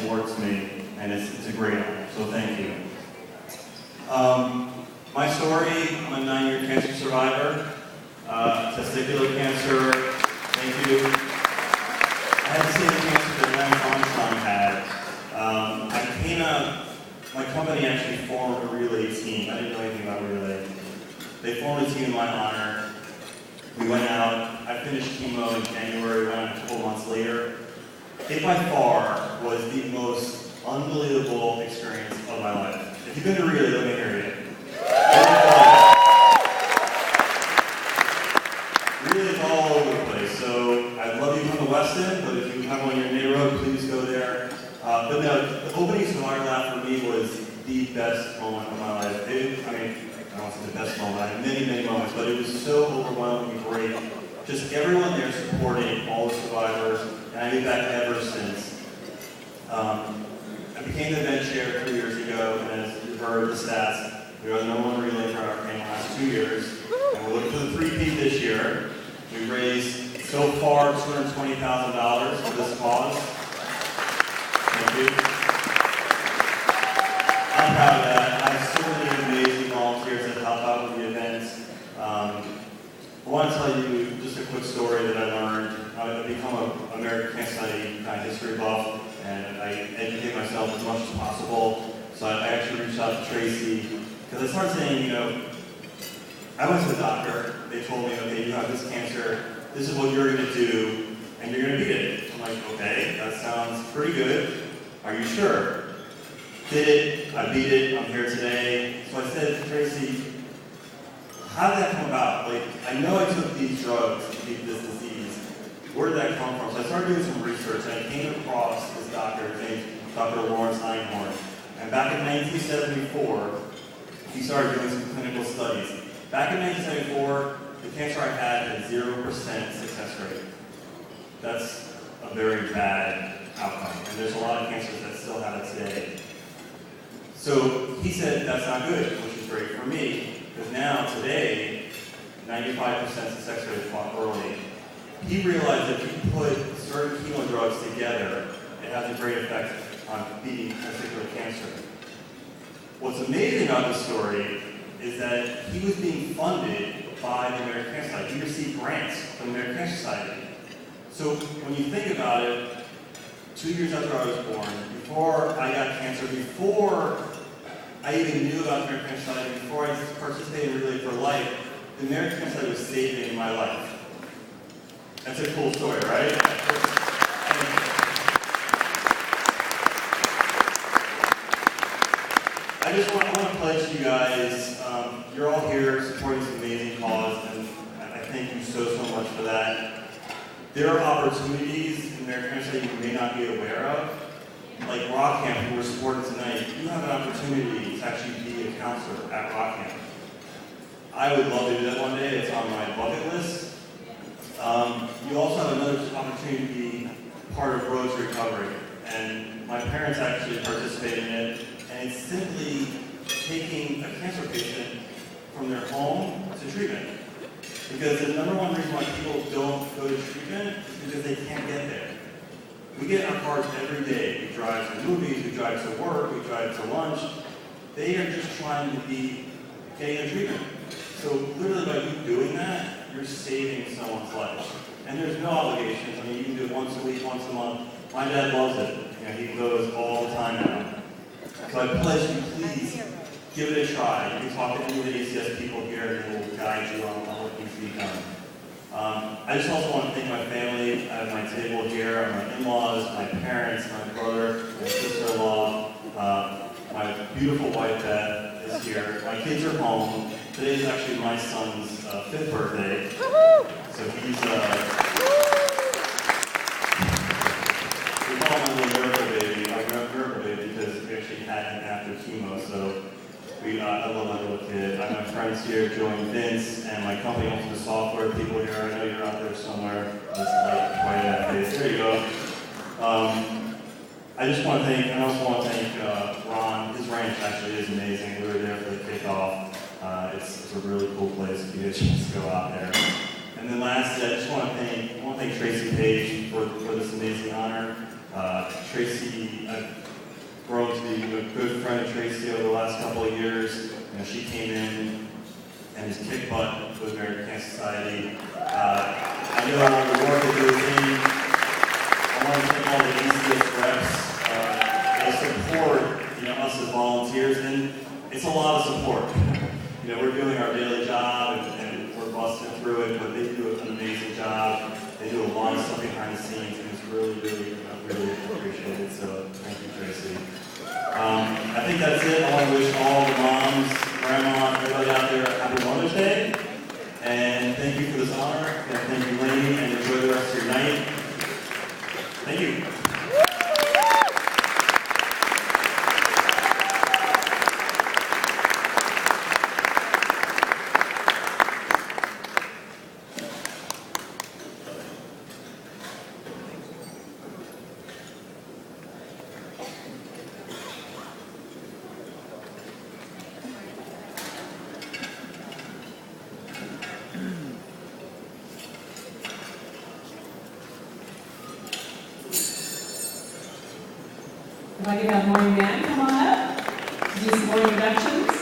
award to me, and it's a great honor, so thank you. My story, I'm a 9-year cancer survivor, testicular cancer, thank you. I had the same cancer that Lance Armstrong had. My company actually formed a relay team. I didn't know anything about relay. They formed a team in my honor. We went out, I finished chemo in January, went out a couple months later. It by far was the most unbelievable experience of my life. If you've been to relay, let me hear you. Relay is all over the place, so I'd love you from the West End, but if you have one in your neighborhood, please go there. But no, the opening Survivor Lab for me was the best moment of my life. I don't say the best moment, I had many moments, but it was so overwhelmingly great. Just everyone there supporting all the survivors, and I've been back ever since. I became the event chair 3 years ago, and as you've heard the stats, we are the #1 relay for our family in the last 2 years, and we're looking for the three-peat this year. We've raised, so far, $220,000 for this cause. Thank you. I'm proud of that. I have so many amazing volunteers that help out with the events. I want to tell you just a quick story that I learned. I've become an American Cancer Society kind of history buff, and I educate myself as much as possible. So I actually reached out to Tracy, because I started saying, I went to the doctor, they told me, okay, you have this cancer, this is what you're going to do, and you're going to beat it. I'm like, okay, that sounds pretty good. Are you sure? Did it, I beat it, I'm here today. So I said to Tracy, how did that come about? I know I took these drugs to beat this disease. Where did that come from? So I started doing some research, and I came across this doctor named Dr. Lawrence Einhorn. And back in 1974, he started doing some clinical studies. Back in 1974, the cancer I had a 0% success rate. That's a very bad outcome. And there's a lot of cancers that still have it today. So he said, that's not good, which is great for me, because now, today, 95% success rate is caught early. He realized that if you put certain chemo drugs together, it has a great effect on beating testicular cancer. What's amazing about this story is that he was being funded by the American Cancer Society. He received grants from the American Cancer Society. So when you think about it, 2 years after I was born, before I got cancer, before I even knew about the American Cancer Society, before I participated in Relay for Life, the American Cancer Society was saving my life. That's a cool story, right? I want to pledge to you guys, you're all here supporting this amazing cause, and I thank you so much for that. There are opportunities in American Cancer Society you may not be aware of. Like Rock Camp, who we're supporting tonight, you have an opportunity to actually be a counselor at Rock Camp. I would love to do that one day. It's on my bucket list. You also have another opportunity to be part of Road to Recovery. And my parents actually participated in it. And it's simply taking a cancer patient from their home to treatment. Because the #1 reason why people don't go to treatment is because they can't get there. We get in our cars every day. We drive to movies, we drive to work, we drive to lunch. They are just trying to be getting a treatment. So literally by you doing that, you're saving someone's life. And there's no obligations. I mean, you can do it once a week, once a month. My dad loves it. He goes all the time now. So I pledge you, please give it a try. You can talk to any of the ACS people here, and they will guide you on what needs to be done. I just also want to thank my family at my table here, my in-laws, my parents, my brother, my sister-in-law, my beautiful wife Beth is here. My kids are home. Today is actually my son's 5th birthday. So he's, we call him a little miracle baby. I grew up miracle baby because we actually had him after chemo. So I love my little kid. I have my friends here, Joe and Vince, and my company owns the software people here. I know you're out there somewhere. Just like right in that face. There you go. I also want to thank Ron. His ranch actually is amazing. We were there for the kickoff. It's a really cool place if you get a chance to go out there. And then lastly, I want to thank Tracy Page for this amazing honor. Tracy, I've grown to be a good friend of Tracy over the last couple of years. She came in and has kicked butt with American Cancer Society. I know the work that you're doing. I want to thank all the ACS reps. They support us as volunteers, and it's a lot of support. We're doing our daily job and we're busting through it, but they do an amazing job. They do a lot of stuff behind the scenes, and it's really, really appreciated. So thank you, Tracy. I think that's it. I want to wish all the moms, grandma, everybody out there a happy Mother's Day. And thank you for this honor. And thank you, Lainey, and enjoy the rest of your night. Thank you. If I could have morning band come on up to do some more introductions.